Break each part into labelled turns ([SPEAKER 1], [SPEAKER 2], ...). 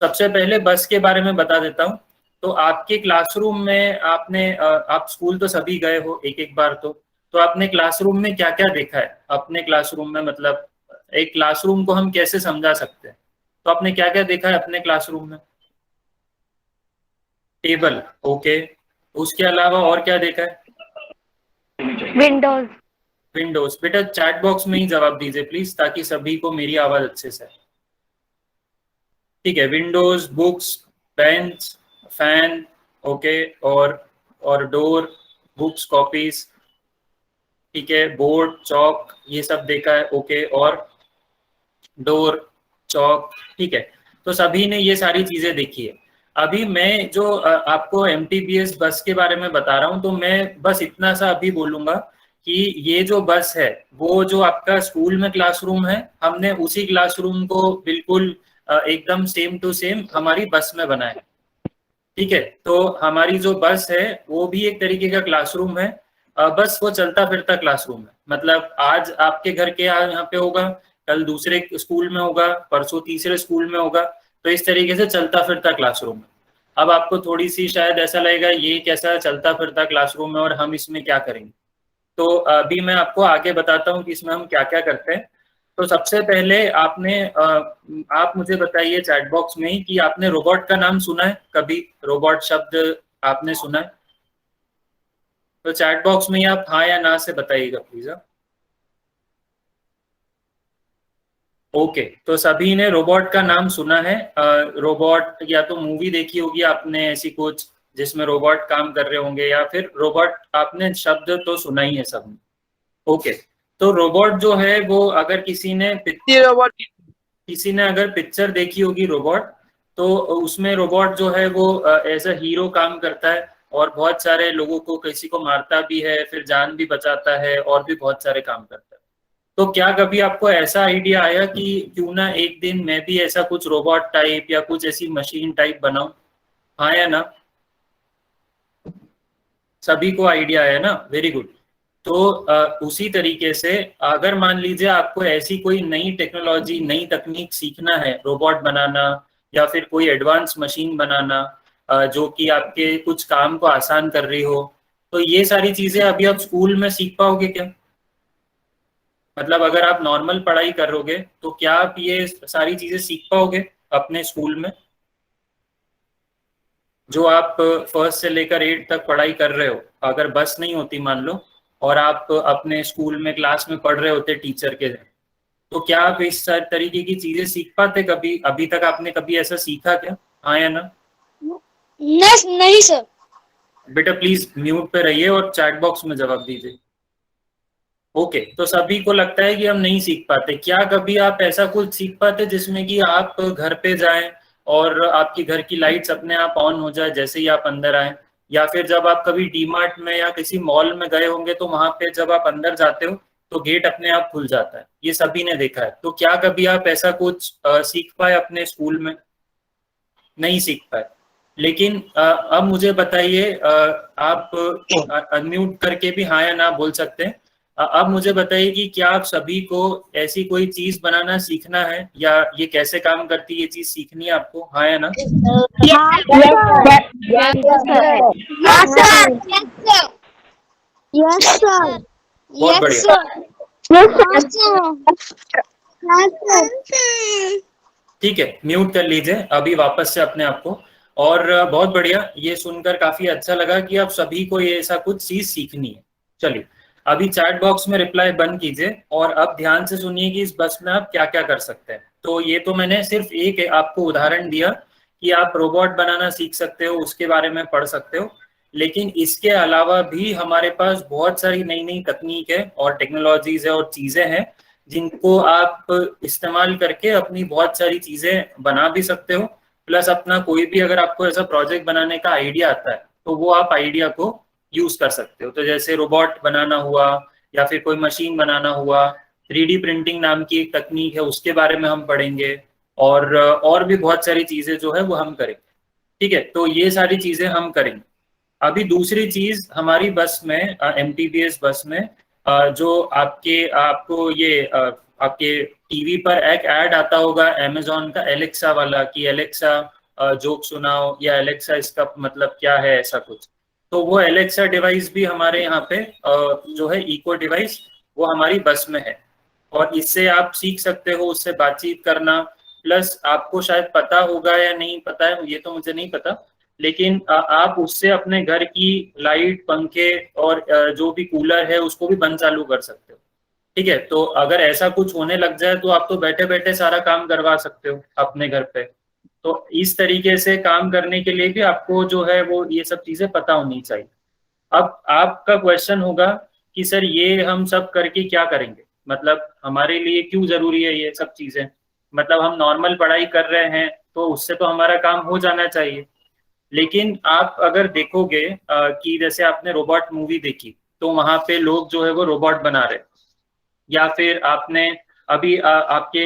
[SPEAKER 1] सबसे पहले बस के बारे में बता देता हूँ। तो आपके क्लासरूम में आप स्कूल तो सभी गए हो एक एक बार तो आपने क्लासरूम में क्या क्या देखा है अपने क्लासरूम में, मतलब एक क्लासरूम को हम कैसे समझा सकते हैं, तो आपने क्या क्या देखा है अपने क्लासरूम में? Table, okay. उसके अलावा और क्या देखा है?
[SPEAKER 2] विंडोज।
[SPEAKER 1] विंडोज। बेटा चैट बॉक्स में ही जवाब दीजिए प्लीज, ताकि सभी को मेरी आवाज अच्छे से। ठीक है, Windows, books, bench, fan, okay. और डोर, बुक्स, कॉपीज, ठीक है। बोर्ड, चौक, ये सब देखा है, ओके। और डोर, चौक, ठीक है। तो सभी ने ये सारी चीजें देखी है। अभी मैं जो आपको एमटीबीएस बस के बारे में बता रहा हूँ, तो मैं बस इतना सा अभी बोलूंगा कि ये जो बस है वो जो आपका स्कूल में क्लासरूम है, हमने उसी क्लासरूम को बिल्कुल एकदम सेम टू सेम हमारी बस में बनाया है। ठीक है, तो हमारी जो बस है वो भी एक तरीके का क्लासरूम है। बस वो चलता फिरता क्लासरूम है, मतलब आज आपके घर के यहाँ पे होगा, कल दूसरे स्कूल में होगा, परसों तीसरे स्कूल में होगा। तो इस तरीके से चलता फिरता क्लासरूम है। अब आपको थोड़ी सी शायद ऐसा लगेगा ये कैसा चलता फिरता क्लासरूम है और हम इसमें क्या करेंगे। तो अभी मैं आपको आगे बताता हूँ कि इसमें हम क्या क्या करते हैं। तो सबसे पहले आप मुझे बताइए चैट बॉक्स में ही कि आपने रोबोट का नाम सुना है कभी? रोबोट शब्द आपने सुना है? तो चैट बॉक्स में ही आप हाँ या ना से बताइएगा प्लीज। ओके, तो सभी ने रोबोट का नाम सुना है। रोबोट या तो मूवी देखी होगी आपने ऐसी कुछ जिसमें रोबोट काम कर रहे होंगे, या फिर रोबोट आपने शब्द तो सुना ही है सबने। ओके, तो रोबोट जो है वो अगर किसी ने अगर पिक्चर देखी होगी रोबोट, तो उसमें रोबोट जो है वो एज अ हीरो काम करता है और बहुत सारे लोगों को, किसी को मारता भी है, फिर जान भी बचाता है और भी बहुत सारे काम करता है। तो क्या कभी आपको ऐसा आइडिया आया कि क्यों ना एक दिन मैं भी ऐसा कुछ रोबोट टाइप या कुछ ऐसी मशीन टाइप बनाऊं? हाँ या ना? सभी को आइडिया आया ना? Very good. तो उसी तरीके से अगर मान लीजिए आपको ऐसी कोई नई टेक्नोलॉजी, नई तकनीक सीखना है, रोबोट बनाना या फिर कोई एडवांस मशीन बनाना जो कि आपके कुछ काम को आसान कर रही हो, तो ये सारी चीजें अभी आप स्कूल में सीख पाओगे क्या? मतलब अगर आप नॉर्मल पढ़ाई करोगे तो क्या आप ये सारी चीजें सीख पाओगे अपने स्कूल में? जो आप फर्स्ट से लेकर 8 तक पढ़ाई कर रहे हो, अगर बस नहीं होती मान लो, और आप अपने स्कूल में क्लास में पढ़ रहे होते टीचर के, तो क्या आप इस तरीके की चीजें सीख पाते कभी? अभी तक आपने कभी ऐसा सीखा क्या? हाँ या ना?
[SPEAKER 2] नहीं सर।
[SPEAKER 1] बेटा प्लीज म्यूट पे रहिए और चैट बॉक्स में जवाब दीजिए। ओके, तो सभी को लगता है कि हम नहीं सीख पाते। क्या कभी आप ऐसा कुछ सीख पाते जिसमें कि आप घर पे जाएं और आपकी घर की लाइट्स अपने आप ऑन हो जाए जैसे ही आप अंदर आए, या फिर जब आप कभी डीमार्ट में या किसी मॉल में गए होंगे तो वहां पे जब आप अंदर जाते हो तो गेट अपने आप खुल जाता है, ये सभी ने देखा है। तो क्या कभी आप ऐसा कुछ सीख पाए अपने स्कूल में? नहीं सीख पाए। लेकिन अब मुझे बताइए, आप अनम्यूट करके भी हाँ या ना बोल सकते हैं। अब मुझे बताइए कि क्या आप सभी को ऐसी कोई चीज बनाना सीखना है, या ये कैसे काम करती है ये चीज सीखनी है आपको? हाँ या ना? बहुत बढ़िया। ठीक है, म्यूट कर लीजिए अभी वापस से अपने आप को। और बहुत बढ़िया, ये सुनकर काफी अच्छा लगा कि आप सभी को ये ऐसा कुछ चीज सीखनी है। चलिए, अभी चैट बॉक्स में रिप्लाई बंद कीजिए और अब ध्यान से सुनिए कि इस बस में आप क्या क्या कर सकते हैं। तो ये तो मैंने सिर्फ एक आपको उदाहरण दिया कि आप रोबोट बनाना सीख सकते हो, उसके बारे में पढ़ सकते हो। लेकिन इसके अलावा भी हमारे पास बहुत सारी नई नई तकनीक है और टेक्नोलॉजीज है और चीजें हैं जिनको आप इस्तेमाल करके अपनी बहुत सारी चीजें बना भी सकते हो। प्लस अपना कोई भी अगर आपको ऐसा प्रोजेक्ट बनाने का आइडिया आता है तो वो आप आइडिया को यूज कर सकते हो। तो जैसे रोबोट बनाना हुआ या फिर कोई मशीन बनाना हुआ, 3D प्रिंटिंग नाम की एक तकनीक है उसके बारे में हम पढ़ेंगे, और भी बहुत सारी चीजें जो है वो हम करेंगे। ठीक है, तो ये सारी चीजें हम करेंगे। अभी दूसरी चीज हमारी बस में, एमटीबीएस बस में जो आपको ये आपके टीवी पर एक ऐड आता होगा अमेजोन का एलेक्सा वाला कि एलेक्सा जोक सुनाओ या एलेक्सा इसका मतलब क्या है, ऐसा कुछ। तो वो एलेक्सा डिवाइस भी हमारे यहाँ पे जो है इको डिवाइस, वो हमारी बस में है। और इससे आप सीख सकते हो उससे बातचीत करना। प्लस आपको शायद पता होगा या नहीं पता है, ये तो मुझे नहीं पता, लेकिन आप उससे अपने घर की लाइट, पंखे और जो भी कूलर है उसको भी बंद चालू कर सकते हो। ठीक है, तो अगर ऐसा कुछ होने लग जाए तो आप तो बैठे बैठे सारा काम करवा सकते हो अपने घर पे। तो इस तरीके से काम करने के लिए भी आपको जो है वो ये सब चीजें पता होनी चाहिए। अब आपका क्वेश्चन होगा कि सर ये हम सब करके क्या करेंगे, मतलब हमारे लिए क्यों जरूरी है ये सब चीजें। मतलब हम नॉर्मल पढ़ाई कर रहे हैं तो उससे तो हमारा काम हो जाना चाहिए। लेकिन आप अगर देखोगे कि जैसे आपने रोबोट मूवी देखी, तो वहां पे लोग जो है वो रोबोट बना रहे हैं। या फिर आपने अभी आपके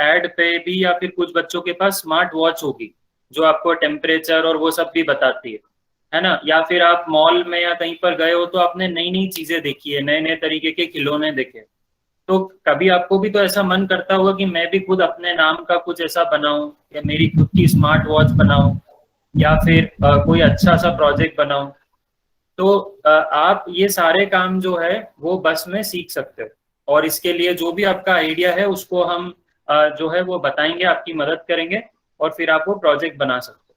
[SPEAKER 1] एड पे भी, या फिर कुछ बच्चों के पास स्मार्ट वॉच होगी जो आपको टेम्परेचर और वो सब भी बताती है ना। या फिर आप मॉल में या कहीं पर गए हो तो आपने नई नई चीजें देखी है, नए नए तरीके के खिलौने देखे। तो कभी आपको भी तो ऐसा मन करता होगा कि मैं भी खुद अपने नाम का कुछ ऐसा बनाऊं, या मेरी खुद की स्मार्ट वॉच बनाऊं, या फिर कोई अच्छा सा प्रोजेक्ट बनाऊं। तो आप ये सारे काम जो है वो बस में सीख सकते हो। और इसके लिए जो भी आपका आइडिया है उसको हम जो है वो बताएंगे, आपकी मदद करेंगे, और फिर आप वो प्रोजेक्ट बना सकते हो।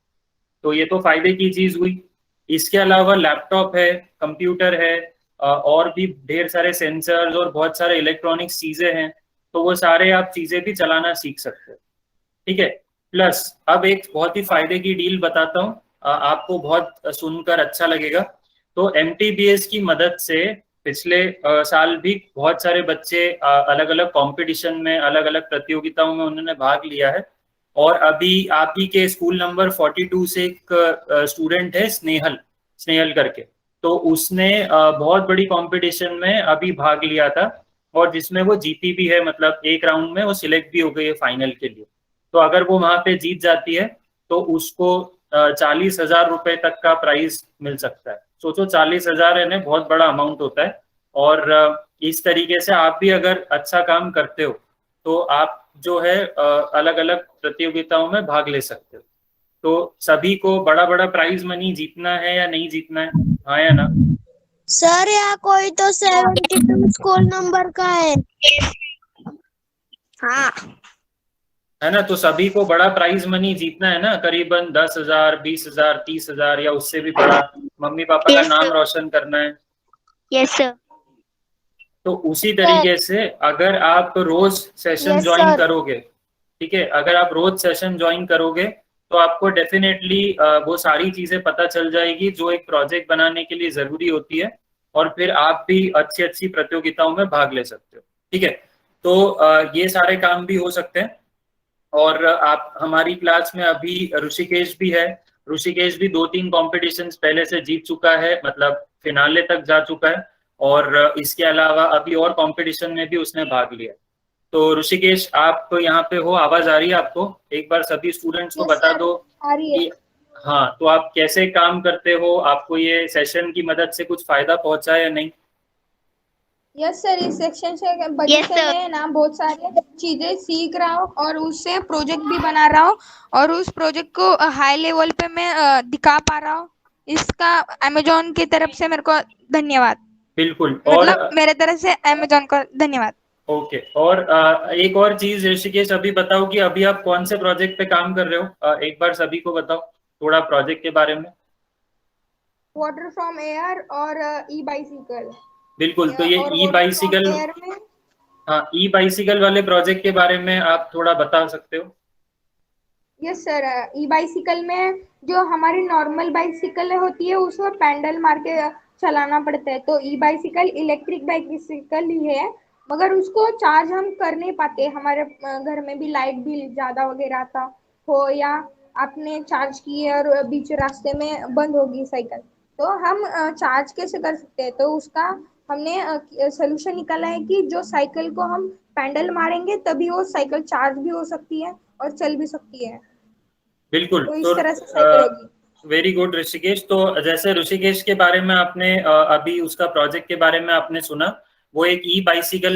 [SPEAKER 1] तो ये तो फायदे की चीज हुई। इसके अलावा लैपटॉप है, कंप्यूटर है, और भी ढेर सारे सेंसर्स और बहुत सारे इलेक्ट्रॉनिक्स चीजें हैं। तो वो सारे आप चीजें भी चलाना सीख सकते हो। ठीक है। प्लस अब एक बहुत ही फायदे की डील बताता हूँ, आपको बहुत सुनकर अच्छा लगेगा। तो एमटीबीएस की मदद से पिछले साल भी बहुत सारे बच्चे अलग अलग कंपटीशन में, अलग अलग प्रतियोगिताओं में उन्होंने भाग लिया है। और अभी आप ही के स्कूल नंबर 42 से एक स्टूडेंट है, स्नेहल, स्नेहल करके। तो उसने बहुत बड़ी कंपटीशन में अभी भाग लिया था, और जिसमें वो जीती भी है, मतलब एक राउंड में वो सिलेक्ट भी हो गई है फाइनल के लिए। तो अगर वो वहां पे जीत जाती है तो उसको 40,000 रुपए तक का प्राइज मिल सकता है। सोचो, 40,000 है ना, बहुत बड़ा अमाउंट होता है। और इस तरीके से आप भी अगर अच्छा काम करते हो तो आप जो है अलग अलग प्रतियोगिताओं में भाग ले सकते हो। तो सभी को बड़ा बड़ा प्राइज मनी जीतना है या नहीं जीतना है, हाँ या ना?
[SPEAKER 2] सर यहाँ कोई तो 72 स्कूल नंबर का है। हाँ।
[SPEAKER 1] है ना, तो सभी को बड़ा प्राइज मनी जीतना है ना, करीबन 10,000, 20,000, 30,000 या उससे भी बड़ा। मम्मी पापा का
[SPEAKER 2] यस
[SPEAKER 1] नाम
[SPEAKER 2] सर।
[SPEAKER 1] रोशन करना है।
[SPEAKER 2] Yes sir.
[SPEAKER 1] तो उसी तरीके से अगर आप रोज सेशन
[SPEAKER 2] यस
[SPEAKER 1] ज्वाइन
[SPEAKER 2] सर।
[SPEAKER 1] करोगे, ठीक है, अगर आप रोज सेशन ज्वाइन करोगे तो आपको डेफिनेटली वो सारी चीजें पता चल जाएगी जो एक प्रोजेक्ट बनाने के लिए जरूरी होती है। और फिर आप भी अच्छी अच्छी प्रतियोगिताओं में भाग ले सकते हो। ठीक है, तो ये सारे काम भी हो सकते हैं। और आप, हमारी क्लास में अभी ऋषिकेश भी है। ऋषिकेश भी 2-3 कॉम्पिटिशन्स पहले से जीत चुका है, मतलब फिनाले तक जा चुका है। और इसके अलावा अभी और कंपटीशन में भी उसने भाग लिया। तो ऋषिकेश, आप यहाँ पे हो, आवाज आ रही है आपको? एक बार सभी स्टूडेंट्स को
[SPEAKER 2] यस
[SPEAKER 1] बता
[SPEAKER 2] सर।
[SPEAKER 1] दो
[SPEAKER 2] आ रही है।
[SPEAKER 1] कि हाँ, तो आप कैसे काम करते हो, आपको ये सेशन की मदद से कुछ फायदा पहुंचा या नहीं?
[SPEAKER 3] यस सर, इस सेक्शन से वजह
[SPEAKER 2] यस
[SPEAKER 3] से
[SPEAKER 2] सर।
[SPEAKER 3] मैं ना बहुत सारी चीजें सीख रहा हूँ और उससे प्रोजेक्ट भी बना रहा हूँ और उस प्रोजेक्ट को हाई लेवल पे मैं दिखा पा रहा हूँ। इसका अमेजोन की तरफ से मेरे को धन्यवाद।
[SPEAKER 1] बिल्कुल। और
[SPEAKER 3] मतलब मेरे तरफ से अमेजोन को धन्यवाद।
[SPEAKER 1] ओके। और एक और चीज ऋषिकेश, अभी बताओ कि अभी आप कौन से प्रोजेक्ट पे काम कर रहे हो, एक बार सभी को बताओ थोड़ा प्रोजेक्ट के बारे में।
[SPEAKER 3] वाटर फ्रॉम एयर और ई बाइसिकल।
[SPEAKER 1] बिल्कुल, तो ये
[SPEAKER 3] और
[SPEAKER 1] ई
[SPEAKER 3] वाटर फ्रॉम
[SPEAKER 1] बाइसिकल,
[SPEAKER 3] एयर में
[SPEAKER 1] हाँ, ई बाइसिकल वाले प्रोजेक्ट के बारे में आप थोड़ा बता सकते हो?
[SPEAKER 3] यस सर, ई बाइसिकल में जो हमारी नॉर्मल बाइसिकल होती है उसमें पैडल मार के चलाना पड़ता है। तो ई बाइसिकल इलेक्ट्रिक बाइसिकल ही है, मगर उसको चार्ज हम कर नहीं पाते। हमारे घर में भी लाइट बिल ज़्यादा वगैरह आता हो या आपने चार्ज किए और बीच रास्ते में बंद होगी साइकिल, तो हम चार्ज कैसे कर सकते हैं? तो उसका हमने सोल्यूशन निकाला है कि जो साइकिल को हम पैडल मारेंगे तभी वो साइकिल चार्ज भी हो सकती है और चल भी सकती है।
[SPEAKER 1] बिल्कुल।
[SPEAKER 3] तो
[SPEAKER 1] तो
[SPEAKER 3] इस तरह से साइकिल होगी।
[SPEAKER 1] Very good Rishikesh. तो जैसे ऋषिकेश के बारे में आपने अभी उसका प्रोजेक्ट के बारे में आपने सुना, वो एक ई बाइसिकल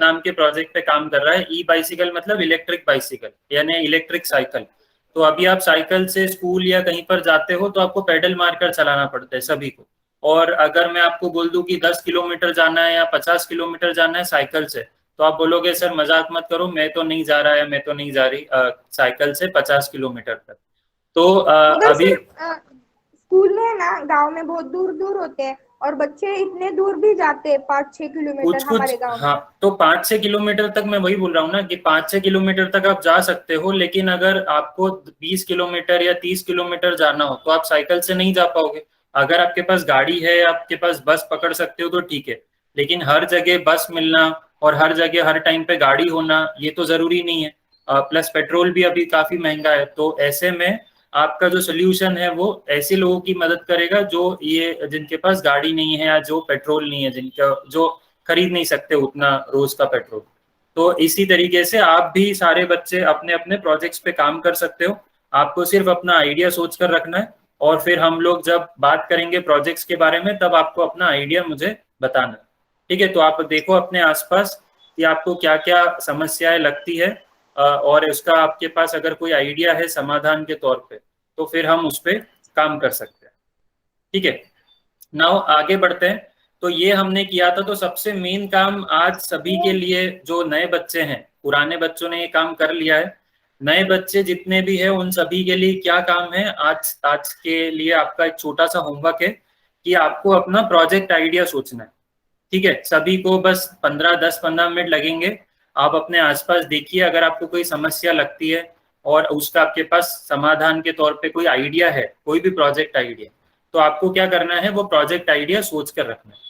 [SPEAKER 1] नाम के प्रोजेक्ट पे काम कर रहा है। ई बाइसिकल मतलब इलेक्ट्रिक बाइसिकल यानी इलेक्ट्रिक साइकिल। तो अभी आप साइकिल से स्कूल या कहीं पर जाते हो तो आपको पेडल मारकर चलाना पड़ता है सभी को। और अगर मैं आपको बोल दूं कि 10 किलोमीटर जाना है या 50 किलोमीटर जाना है साइकिल से, तो आप बोलोगे सर मजाक मत करो, मैं तो नहीं जा रहा है, मैं तो नहीं जा रही साइकिल से 50 किलोमीटर तक। तो
[SPEAKER 3] मगर
[SPEAKER 1] अभी
[SPEAKER 3] सर स्कूल में ना गांव में बहुत दूर दूर होते हैं और बच्चे इतने दूर भी जाते हैं 5-6 किलोमीटर हमारे गांव में।
[SPEAKER 1] हाँ, तो 5-6 किलोमीटर तक मैं वही बोल रहा हूँ ना कि 5-6 किलोमीटर तक आप जा सकते हो, लेकिन अगर आपको 20 किलोमीटर या 30 किलोमीटर जाना हो तो आप साइकिल से नहीं जा पाओगे। अगर आपके पास गाड़ी है, आपके पास बस पकड़ सकते हो तो ठीक है, लेकिन हर जगह बस मिलना और हर जगह हर टाइम पे गाड़ी होना ये तो जरूरी नहीं है। प्लस पेट्रोल भी अभी काफी महंगा है। तो ऐसे में आपका जो सोल्यूशन है वो ऐसे लोगों की मदद करेगा जो ये जिनके पास गाड़ी नहीं है या जो पेट्रोल नहीं है, जिनका जो खरीद नहीं सकते उतना रोज का पेट्रोल। तो इसी तरीके से आप भी सारे बच्चे अपने अपने प्रोजेक्ट्स पे काम कर सकते हो। आपको सिर्फ अपना आइडिया सोच कर रखना है और फिर हम लोग जब बात करेंगे प्रोजेक्ट्स के बारे में तब आपको अपना आइडिया मुझे बताना है। ठीक है, तो आप देखो अपने आसपास कि आपको क्या क्या समस्याएं लगती है और उसका आपके पास अगर कोई आइडिया है समाधान के तौर पे तो फिर हम उस पर काम कर सकते हैं। ठीक है, नाउ आगे बढ़ते हैं। तो ये हमने किया था। तो सबसे मेन काम आज सभी के लिए जो नए बच्चे हैं, पुराने बच्चों ने ये काम कर लिया है, नए बच्चे जितने भी हैं उन सभी के लिए क्या काम है, आज आज के लिए आपका एक छोटा सा होमवर्क है कि आपको अपना प्रोजेक्ट आइडिया सोचना है। ठीक है, सभी को बस 10-15 मिनट लगेंगे। आप अपने आसपास देखिए, अगर आपको कोई समस्या लगती है और उसका आपके पास समाधान के तौर पे कोई आइडिया है, कोई भी प्रोजेक्ट आइडिया, तो आपको क्या करना है, वो प्रोजेक्ट आइडिया सोच कर रखना है।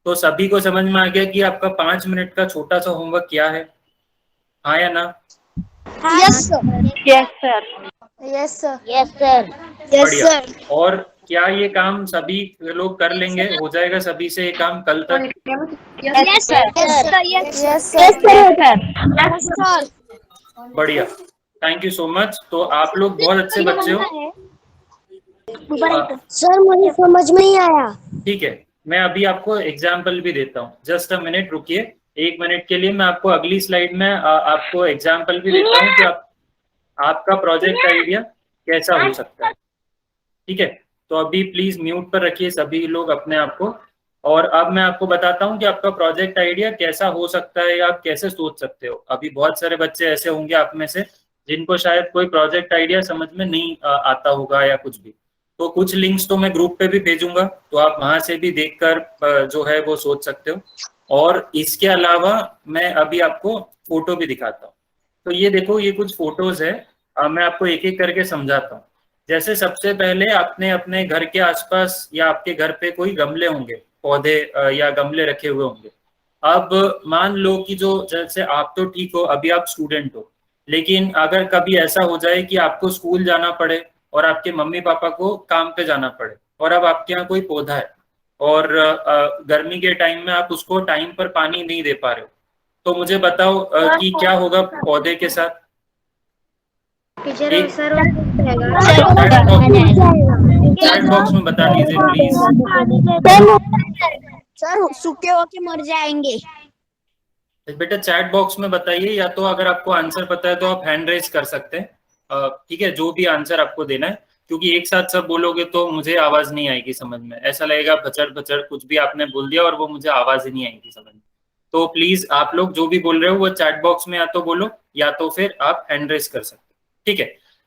[SPEAKER 1] तो सभी को समझ में आ गया कि आपका 5 मिनट का छोटा सा होमवर्क क्या है, हाँ या ना?
[SPEAKER 2] Yes sir.
[SPEAKER 4] Yes sir.
[SPEAKER 2] Yes sir.
[SPEAKER 4] Yes sir.
[SPEAKER 2] Yes
[SPEAKER 1] बढ़िया।
[SPEAKER 2] सर।
[SPEAKER 1] और क्या ये काम सभी लोग कर लेंगे, हो जाएगा सभी से ये काम कल तक?
[SPEAKER 4] Yes sir.
[SPEAKER 2] Yes
[SPEAKER 4] yes
[SPEAKER 2] sir.
[SPEAKER 1] बढ़िया, थैंक यू सो मच। तो आप लोग बहुत अच्छे बच्चे हो।
[SPEAKER 2] सर मुझे समझ में नहीं आया।
[SPEAKER 1] ठीक है, मैं अभी आपको एग्जाम्पल भी देता हूँ, जस्ट अ मिनट रुकिए, 1 मिनट के लिए। मैं आपको अगली स्लाइड में आपको एग्जाम्पल भी देता हूँ कि आपका प्रोजेक्ट आइडिया कैसा हो सकता है। ठीक है, तो अभी प्लीज म्यूट पर रखिए सभी लोग अपने आप को। और अब मैं आपको बताता हूँ कि आपका प्रोजेक्ट आइडिया कैसा हो सकता है या आप कैसे सोच सकते हो। अभी बहुत सारे बच्चे ऐसे होंगे आप में से जिनको शायद कोई प्रोजेक्ट आइडिया समझ में नहीं आता होगा या कुछ भी। तो कुछ लिंक्स तो मैं ग्रुप पे भी भेजूंगा, तो आप वहां से भी देखकर जो है वो सोच सकते हो। और इसके अलावा मैं अभी आपको फोटो भी दिखाता हूँ। तो ये देखो, ये कुछ फोटोज है, मैं आपको एक एक करके समझाता हूँ। जैसे सबसे पहले आपने अपने घर के आसपास या आपके घर पे कोई गमले होंगे, पौधे या गमले रखे हुए होंगे। अब मान लो कि जो जैसे आप तो ठीक हो, अभी आप स्टूडेंट हो, लेकिन अगर कभी ऐसा हो जाए कि आपको स्कूल जाना पड़े और आपके मम्मी पापा को काम पे जाना पड़े और अब आपके यहाँ कोई पौधा है और गर्मी के टाइम में आप उसको टाइम पर पानी नहीं दे पा रहे हो, तो मुझे बताओ कि क्या होगा पौधे के साथ? एक चैट बॉक्स में बता दीजिए प्लीज।
[SPEAKER 2] सर सूखे होके मर जाएंगे।
[SPEAKER 1] बेटा चैट बॉक्स में बताइए, या तो अगर आपको आंसर पता है तो आप हैंड रेज कर सकते हैं। ठीक है, जो भी आंसर आपको देना है, क्योंकि एक साथ सब बोलोगे तो मुझे आवाज नहीं आएगी समझ में, ऐसा लगेगा भचड़ भचड़ कुछ भी आपने बोल दिया और वो मुझे आवाज ही नहीं आएगी समझ में। तो प्लीज आप लोग जो भी बोल रहे हो वो चैट बॉक्स में या तो बोलो या तो फिर आप हैंड रेज कर सकते हो। ठीक है,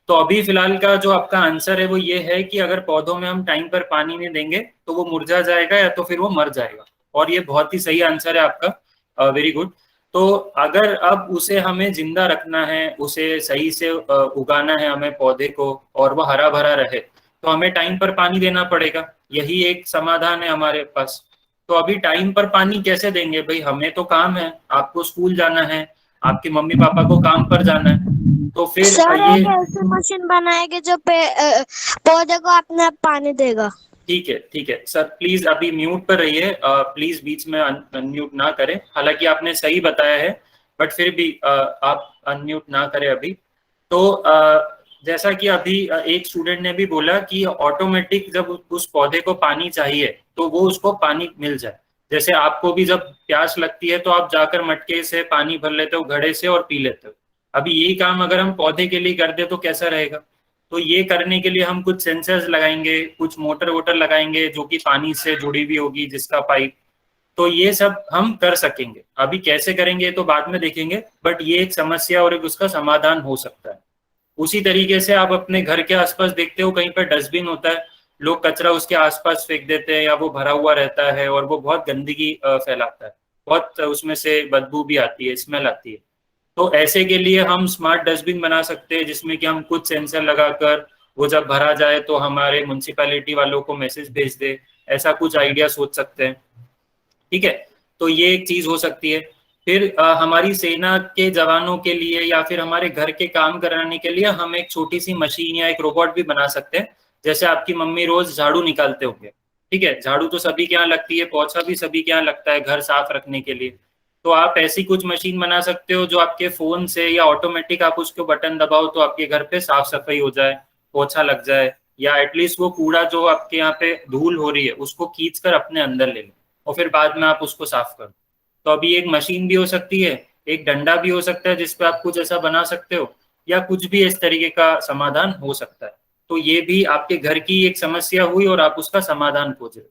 [SPEAKER 1] तो अभी फिलहाल का जो आपका आंसर है वो ये है कि अगर पौधों में हम टाइम पर पानी नहीं देंगे तो वो मुरझा जाएगा या तो फिर वो मर जाएगा। और ये बहुत ही सही आंसर है आपका, वेरी गुड। तो अगर अब उसे हमें जिंदा रखना है, उसे सही से उगाना है हमें पौधे को, और वो हरा भरा रहे, तो हमें टाइम पर पानी देना पड़ेगा। यही एक समाधान है हमारे पास। तो अभी टाइम पर पानी कैसे देंगे भाई, हमें तो काम है, आपको स्कूल जाना है, आपके मम्मी पापा को काम पर जाना है, तो फिर
[SPEAKER 2] सर
[SPEAKER 1] ये
[SPEAKER 2] एक ऐसी मशीन बनाएंगे जो पौधे को अपने आप पानी देगा।
[SPEAKER 1] ठीक है, ठीक है सर, प्लीज अभी म्यूट पर रहिए, प्लीज बीच में अनम्यूट ना करें। हालांकि आपने सही बताया है बट फिर भी आप अनम्यूट ना करें अभी। तो जैसा कि अभी एक स्टूडेंट ने भी बोला कि ऑटोमेटिक जब उस पौधे को पानी चाहिए तो वो उसको पानी मिल जाए। जैसे आपको भी जब प्यास लगती है तो आप जाकर मटके से पानी भर लेते हो, घड़े से, और पी लेते हो। अभी यही काम अगर हम पौधे के लिए कर दे तो कैसा रहेगा? तो ये करने के लिए हम कुछ सेंसर्स लगाएंगे, कुछ मोटर वोटर लगाएंगे जो कि पानी से जुड़ी हुई होगी, जिसका पाइप। तो ये सब हम कर सकेंगे। अभी कैसे करेंगे तो बाद में देखेंगे, बट ये एक समस्या और एक उसका समाधान हो सकता है। उसी तरीके से आप अपने घर के आसपास देखते हो कहीं पर डस्टबिन होता है, लोग कचरा उसके आसपास फेंक देते हैं या वो भरा हुआ रहता है और वो बहुत गंदगी फैलाता है, बहुत उसमें से बदबू भी आती है, स्मेल आती है। तो ऐसे के लिए हम स्मार्ट डस्टबिन बना सकते हैं जिसमें कि हम कुछ सेंसर लगाकर वो जब भरा जाए तो हमारे म्युनिसिपैलिटी वालों को मैसेज भेज दे, ऐसा कुछ आइडिया सोच सकते हैं। ठीक है, तो ये एक चीज हो सकती है। फिर हमारी सेना के जवानों के लिए या फिर हमारे घर के काम कराने के लिए हम एक छोटी सी मशीन या एक रोबोट भी बना सकते हैं। जैसे आपकी मम्मी रोज झाड़ू निकालते होंगे, ठीक है, झाड़ू तो सभी के यहाँ लगती है, पोछा भी सभी के यहाँ लगता है घर साफ रखने के लिए। तो आप ऐसी कुछ मशीन बना सकते हो जो आपके फोन से या ऑटोमेटिक आप उसको बटन दबाओ तो आपके घर पे साफ सफाई हो जाए, पोछा लग जाए, या एटलीस्ट वो कूड़ा जो आपके यहाँ पे धूल हो रही है उसको खींच कर अपने अंदर ले लो और फिर बाद में आप उसको साफ करो। तो अभी एक मशीन भी हो सकती है, एक डंडा भी हो सकता है जिसपे आप कुछ ऐसा बना सकते हो, या कुछ भी इस तरीके का समाधान हो सकता है। तो ये भी आपके घर की एक समस्या हुई और आप उसका समाधान खोज रहे हो।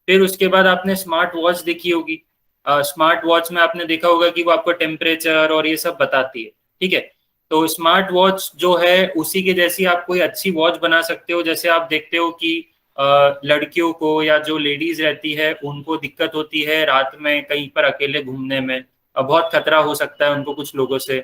[SPEAKER 1] फिर उसके बाद आपने स्मार्ट वॉच देखी होगी। स्मार्ट वॉच में आपने देखा होगा कि वो आपको टेम्परेचर और ये सब बताती है, ठीक है। तो स्मार्ट वॉच जो है उसी के जैसी आप कोई अच्छी वॉच बना सकते हो। जैसे आप देखते हो कि लड़कियों को या जो लेडीज रहती है उनको दिक्कत होती है रात में कहीं पर अकेले घूमने में, बहुत खतरा हो सकता है उनको कुछ लोगों से।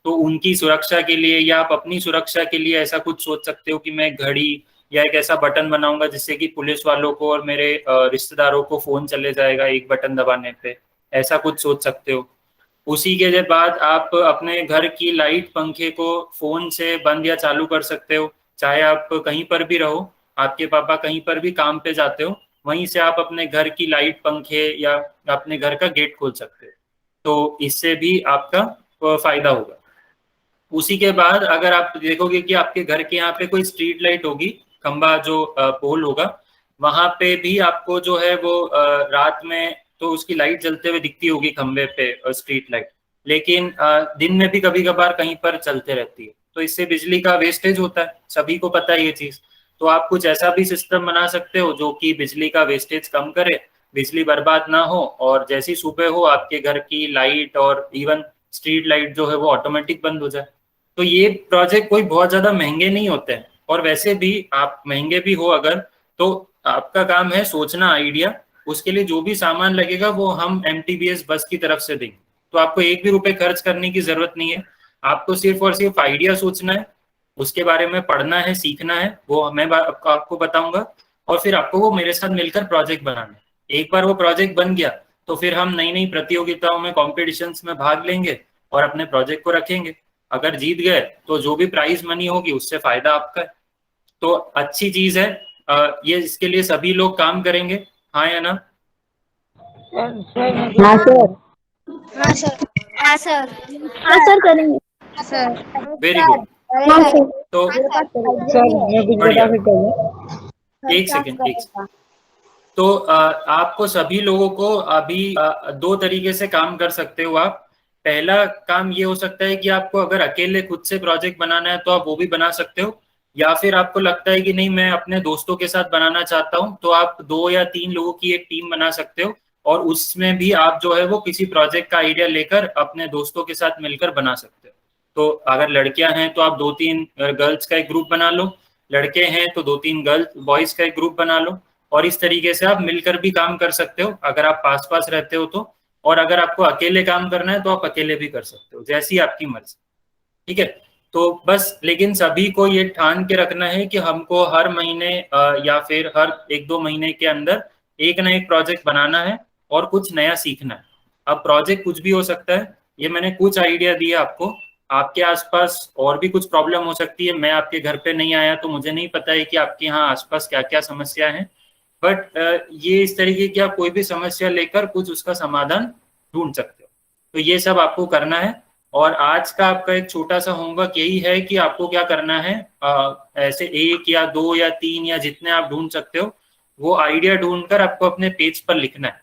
[SPEAKER 1] तो उनकी सुरक्षा के लिए या आप अपनी सुरक्षा के लिए ऐसा कुछ सोच सकते हो कि मैं घड़ी या एक ऐसा बटन बनाऊंगा जिससे कि पुलिस वालों को और मेरे रिश्तेदारों को फोन चले जाएगा एक बटन दबाने पे, ऐसा कुछ सोच सकते हो। उसी के बाद आप अपने घर की लाइट पंखे को फोन से बंद या चालू कर सकते हो। चाहे आप कहीं पर भी रहो, आपके पापा कहीं पर भी काम पे जाते हो, वहीं से आप अपने घर की लाइट पंखे या अपने घर का गेट खोल सकते हो। तो इससे भी आपका फायदा होगा। उसी के बाद अगर आप देखोगे कि आपके घर के यहाँ पे कोई स्ट्रीट लाइट होगी, खंबा जो पोल होगा, वहां पे भी आपको जो है वो रात में तो उसकी लाइट जलते हुए दिखती होगी खंबे पे, स्ट्रीट लाइट, लेकिन दिन में भी कभी कभार कहीं पर चलते रहती है। तो इससे बिजली का वेस्टेज होता है, सभी को पता है ये चीज। तो आप कुछ ऐसा भी सिस्टम बना सकते हो जो कि बिजली का वेस्टेज कम करे, बिजली बर्बाद ना हो, और जैसी सुबह हो आपके घर की लाइट और इवन स्ट्रीट लाइट जो है वो ऑटोमेटिक बंद हो जाए। तो ये प्रोजेक्ट कोई बहुत ज्यादा महंगे नहीं होते हैं, और वैसे भी आप महंगे भी हो अगर, तो आपका काम है सोचना आइडिया, उसके लिए जो भी सामान लगेगा वो हम MTBS बस की तरफ से देंगे। तो आपको एक भी रुपए खर्च करने की जरूरत नहीं है, आपको सिर्फ और सिर्फ आइडिया सोचना है, उसके बारे में पढ़ना है, सीखना है, वो मैं आपको बताऊंगा, और फिर आपको वो मेरे साथ मिलकर प्रोजेक्ट बनाना है। एक बार वो प्रोजेक्ट बन गया तो फिर हम नई नई प्रतियोगिताओं में, कॉम्पिटिशन्स में भाग लेंगे और अपने प्रोजेक्ट को रखेंगे। अगर जीत गए तो जो भी प्राइज मनी होगी उससे फायदा आपका है। तो अच्छी चीज है ये, इसके लिए सभी लोग काम करेंगे, हाँ या ना?
[SPEAKER 2] हाँ सर। हाँ सर। हाँ सर। हाँ सर करेंगे सर।
[SPEAKER 1] Very good.
[SPEAKER 2] हाँ सर।
[SPEAKER 1] तो बढ़िया, एक सेकेंड। तो आपको सभी लोगों को अभी दो तरीके से काम कर सकते हो आप। पहला काम ये हो सकता है कि आपको अगर अकेले खुद से प्रोजेक्ट बनाना है तो आप वो भी बना सकते हो, या फिर आपको लगता है कि नहीं मैं अपने दोस्तों के साथ बनाना चाहता हूँ, तो आप 2 या 3 लोगों की एक टीम बना सकते हो, और उसमें भी आप जो है वो किसी प्रोजेक्ट का आइडिया लेकर अपने दोस्तों के साथ मिलकर बना सकते हो। तो अगर लड़कियां हैं तो आप 2-3 गर्ल्स का एक ग्रुप बना लो, लड़के हैं तो 2-3 गर्ल्स बॉयज का एक ग्रुप बना लो, और इस तरीके से आप मिलकर भी काम कर सकते हो अगर आप पास पास रहते हो तो। और अगर आपको अकेले काम करना है तो आप अकेले भी कर सकते हो, जैसी आपकी मर्जी, ठीक है। तो बस लेकिन सभी को ये ठान के रखना है कि हमको हर महीने या फिर हर 1-2 महीने के अंदर एक ना एक प्रोजेक्ट बनाना है और कुछ नया सीखना है। अब प्रोजेक्ट कुछ भी हो सकता है, ये मैंने कुछ आइडिया दिए आपको। आपके आसपास और भी कुछ प्रॉब्लम हो सकती है, मैं आपके घर पे नहीं आया तो मुझे नहीं पता है कि आपके यहाँ आसपास क्या क्या समस्या है, बट ये इस तरीके की आप कोई भी समस्या लेकर कुछ उसका समाधान ढूंढ सकते हो। तो ये सब आपको करना है, और आज का आपका एक छोटा सा होमवर्क यही है कि आपको क्या करना है, ऐसे 1 या 2 या 3 या जितने आप ढूंढ सकते हो वो आइडिया ढूंढकर आपको अपने पेज पर लिखना है।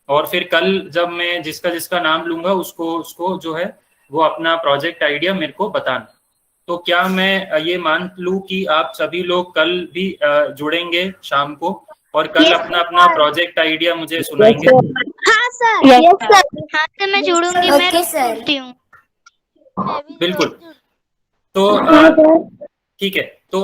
[SPEAKER 1] और फिर कल जब मैं जिसका जिसका नाम लूंगा उसको जो है वो अपना प्रोजेक्ट आइडिया मेरे को बताना। तो क्या मैं ये मान लूं कि आप सभी लोग कल भी जुड़ेंगे शाम को और कल अपना अपना प्रोजेक्ट आइडिया मुझे सुनाएंगे?
[SPEAKER 2] हाँ सर।
[SPEAKER 4] Yes sir.
[SPEAKER 2] हाँ सर, मैं जुड़ूंगी। मैं
[SPEAKER 4] ओके सर।
[SPEAKER 2] जुड़ती हूँ।
[SPEAKER 1] बिल्कुल। तो
[SPEAKER 4] हाँ सर।
[SPEAKER 1] ठीक है। तो